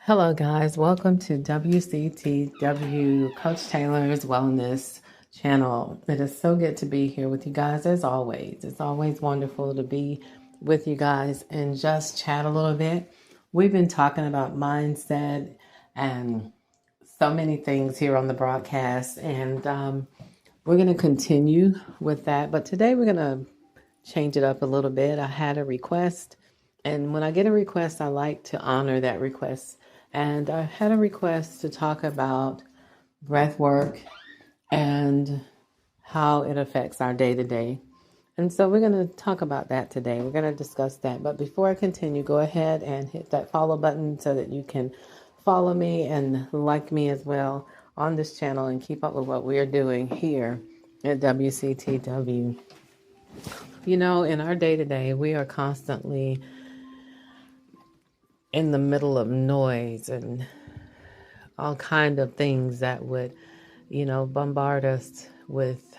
Hello, guys. Welcome to WCTW Coach Taylor's Wellness channel. It is so good to be here with you guys as always. It's always wonderful to be with you guys and just chat a little bit. We've been talking about mindset and so many things here on the broadcast, and we're going to continue with that. But today we're going to change it up a little bit. I had a request, and when I get a request, I like to honor that request. And I had a request to talk about breath work and how it affects our day to day. And so we're going to talk about that today. We're going to discuss that. But before I continue, go ahead and hit that follow button so that you can follow me and like me as well on this channel and keep up with what we are doing here at WCTW. You know, in our day to day, we are constantly in the middle of noise and all kind of things that would, bombard us with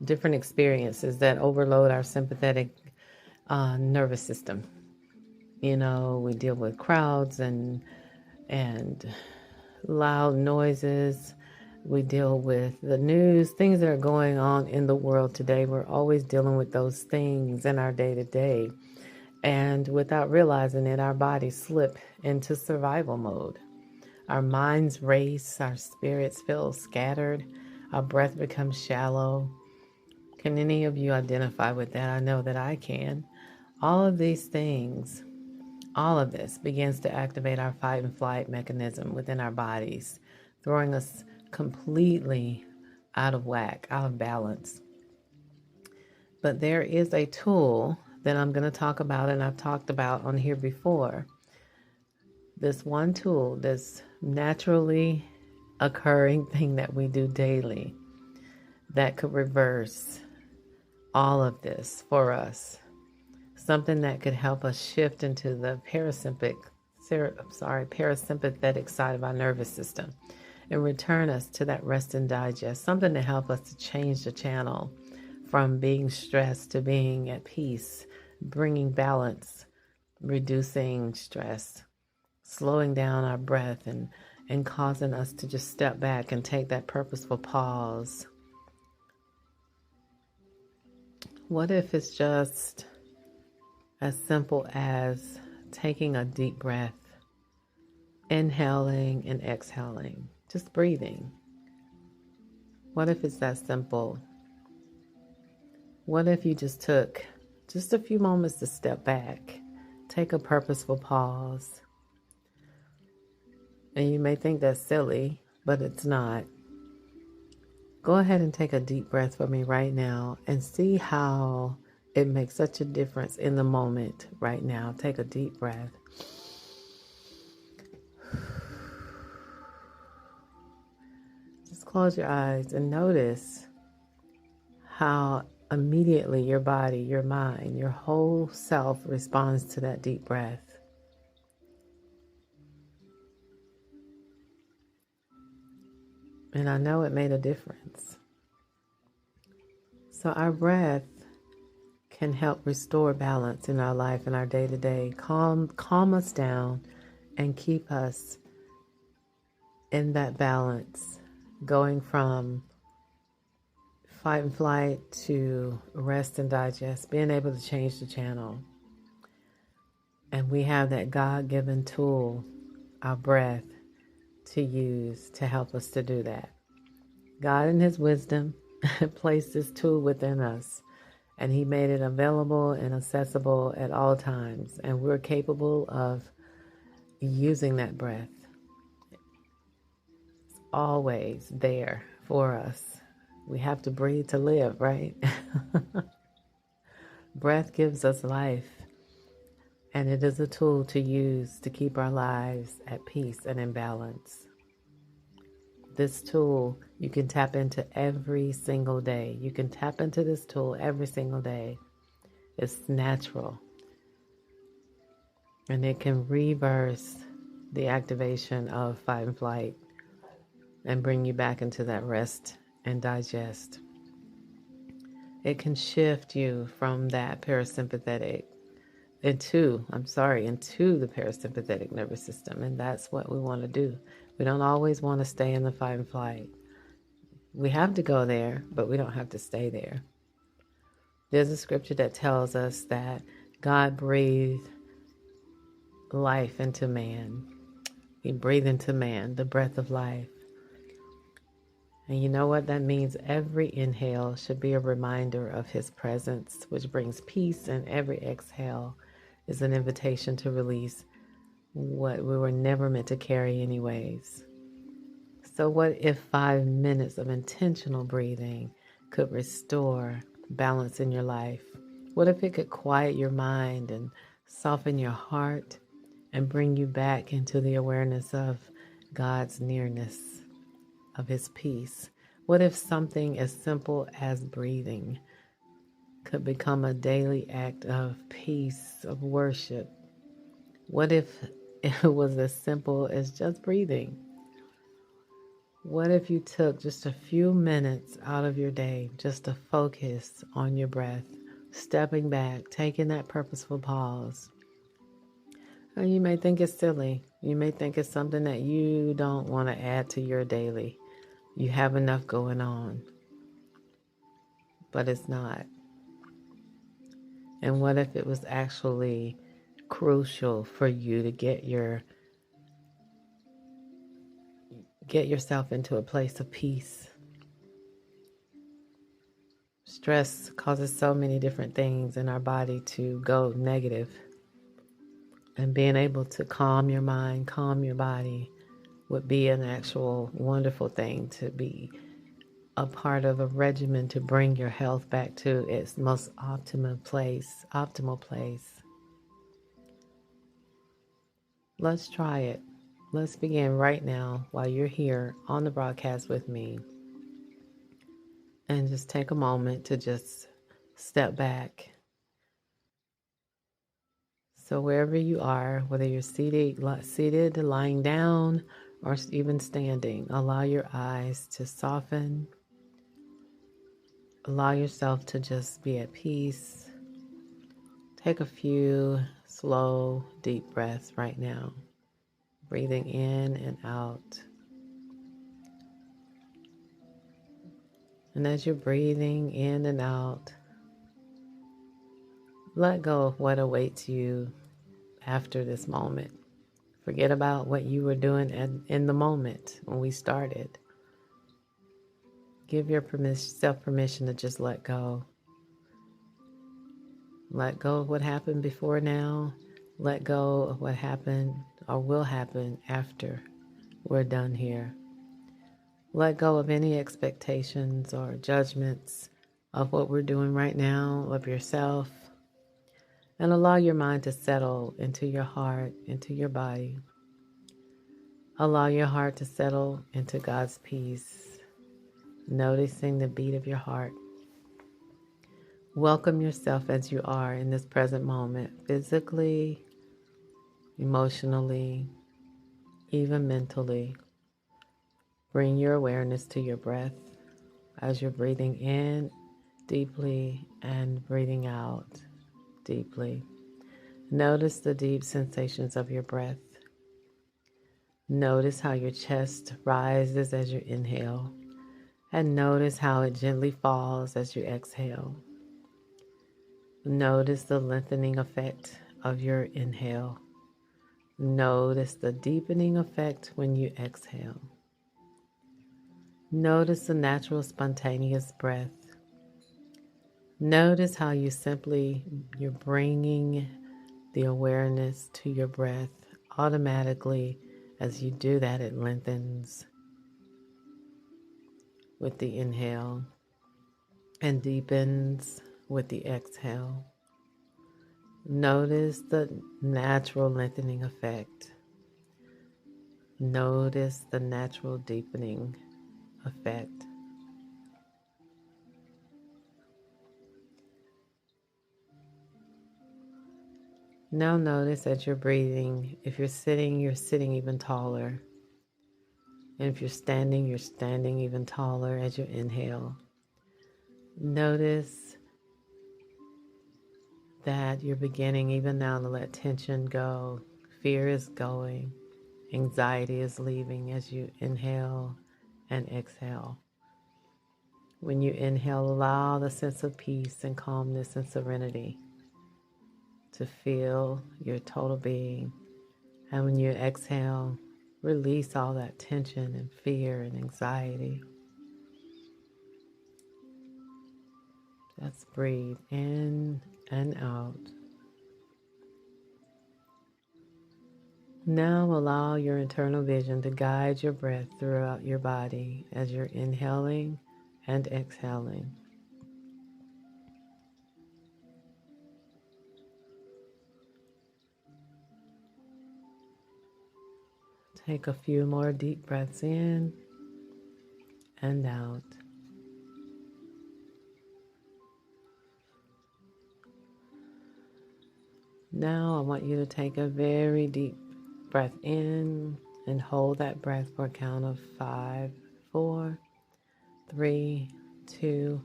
different experiences that overload our sympathetic nervous system. You know, we deal with crowds and loud noises. We deal with the news, things that are going on in the world today. We're always dealing with those things in our day to day. And without realizing it, our bodies slip into survival mode. Our minds race, our spirits feel scattered, our breath becomes shallow. Can any of you identify with that? I know that I can. All of these things, all of this begins to activate our fight and flight mechanism within our bodies, throwing us completely out of whack, out of balance. But there is a tool that I'm going to talk about, and I've talked about on here before. This one tool, this naturally occurring thing that we do daily that could reverse all of this for us. Something that could help us shift into the parasympathetic side of our nervous system and return us to that rest and digest. Something to help us to change the channel from being stressed to being at peace, bringing balance, reducing stress, slowing down our breath and causing us to just step back and take that purposeful pause. What if it's just as simple as taking a deep breath, inhaling and exhaling, just breathing? What if it's that simple? What if you just took just a few moments to step back, take a purposeful pause? And you may think that's silly, but it's not. Go ahead and take a deep breath for me right now and see how it makes such a difference in the moment right now. Take a deep breath. Just close your eyes and notice how immediately your body, your mind, your whole self responds to that deep breath. And I know it made a difference. So our breath can help restore balance in our life and our day-to-day, calm us down and keep us in that balance, going from fight and flight to rest and digest, being able to change the channel. And we have that God-given tool, our breath, to use to help us to do that. God in His wisdom placed this tool within us, and He made it available and accessible at all times. And we're capable of using that breath. It's always there for us. We have to breathe to live, right? Breath gives us life, and it is a tool to use to keep our lives at peace and in balance. This tool you can tap into every single day. You can tap into this tool every single day. It's natural, and it can reverse the activation of fight and flight and bring you back into that rest and digest. It can shift you from that parasympathetic into the parasympathetic nervous system. And that's what we want to do. We don't always want to stay in the fight and flight. We have to go there, but we don't have to stay there. There's a scripture that tells us that God breathed life into man. He breathed into man the breath of life. And you know what that means? Every inhale should be a reminder of his presence, which brings peace, and every exhale is an invitation to release what we were never meant to carry anyways. So what if 5 minutes of intentional breathing could restore balance in your life? What if it could quiet your mind and soften your heart and bring you back into the awareness of God's nearness, of his peace? What if something as simple as breathing could become a daily act of peace, of worship? What if it was as simple as just breathing? What if you took just a few minutes out of your day just to focus on your breath, stepping back, taking that purposeful pause? And you may think it's silly. You may think it's something that you don't want to add to your daily. You have enough going on. But it's not. And what if it was actually crucial for you to get yourself into a place of peace? Stress causes so many different things in our body to go negative. And being able to calm your mind, calm your body would be an actual wonderful thing to be a part of a regimen to bring your health back to its most optimal place. Let's try it. Let's begin right now while you're here on the broadcast with me. And just take a moment to just step back. So wherever you are, whether you're seated, lying down, or even standing, allow your eyes to soften. Allow yourself to just be at peace. Take a few slow, deep breaths right now. Breathing in and out. And as you're breathing in and out, let go of what awaits you after this moment. Forget about what you were doing in the moment when we started. Give yourself permission to just let go. Let go of what happened before now. Let go of what happened or will happen after we're done here. Let go of any expectations or judgments of what we're doing right now, of yourself, and allow your mind to settle into your heart, into your body. Allow your heart to settle into God's peace, noticing the beat of your heart. Welcome yourself as you are in this present moment, physically, emotionally, even mentally. Bring your awareness to your breath as you're breathing in deeply and breathing out deeply. Notice the deep sensations of your breath. Notice how your chest rises as you inhale, and notice how it gently falls as you exhale. Notice the lengthening effect of your inhale. Notice the deepening effect when you exhale. Notice the natural, spontaneous breath. Notice how you're bringing the awareness to your breath automatically. As you do that, it lengthens with the inhale and deepens with the exhale. Notice the natural lengthening effect. Notice the natural deepening effect. Now notice that you're breathing. If you're sitting even taller. And if you're standing even taller as you inhale. Notice that you're beginning even now to let tension go. Fear is going. Anxiety is leaving as you inhale and exhale. When you inhale, allow the sense of peace and calmness and serenity to fill your total being. And when you exhale, release all that tension and fear and anxiety. Just breathe in and out. Now allow your internal vision to guide your breath throughout your body as you're inhaling and exhaling. Take a few more deep breaths in and out. Now I want you to take a very deep breath in and hold that breath for a count of 5, 4, 3, 2,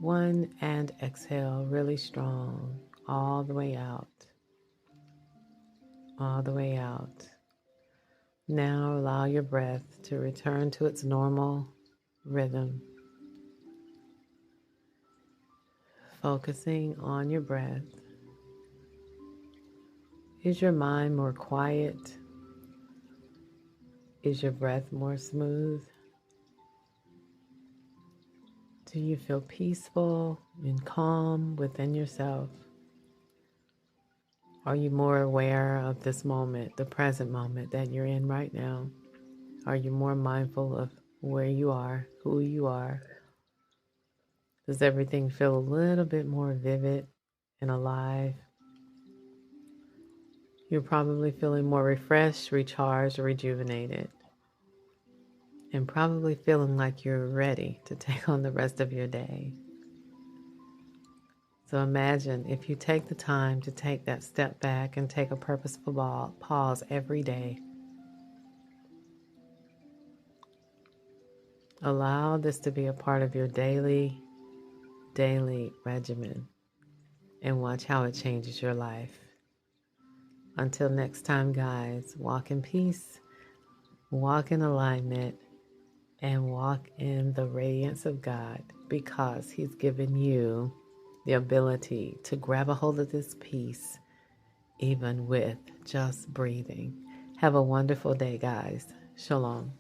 1, and exhale really strong all the way out. All the way out. Now allow your breath to return to its normal rhythm. Focusing on your breath. Is your mind more quiet? Is your breath more smooth? Do you feel peaceful and calm within yourself? Are you more aware of this moment, the present moment that you're in right now? Are you more mindful of where you are, who you are? Does everything feel a little bit more vivid and alive? You're probably feeling more refreshed, recharged, rejuvenated, and probably feeling like you're ready to take on the rest of your day. So imagine if you take the time to take that step back and take a purposeful pause every day. Allow this to be a part of your daily regimen and watch how it changes your life. Until next time, guys, walk in peace, walk in alignment, and walk in the radiance of God, because He's given you the ability to grab a hold of this peace even with just breathing. Have a wonderful day, guys. Shalom.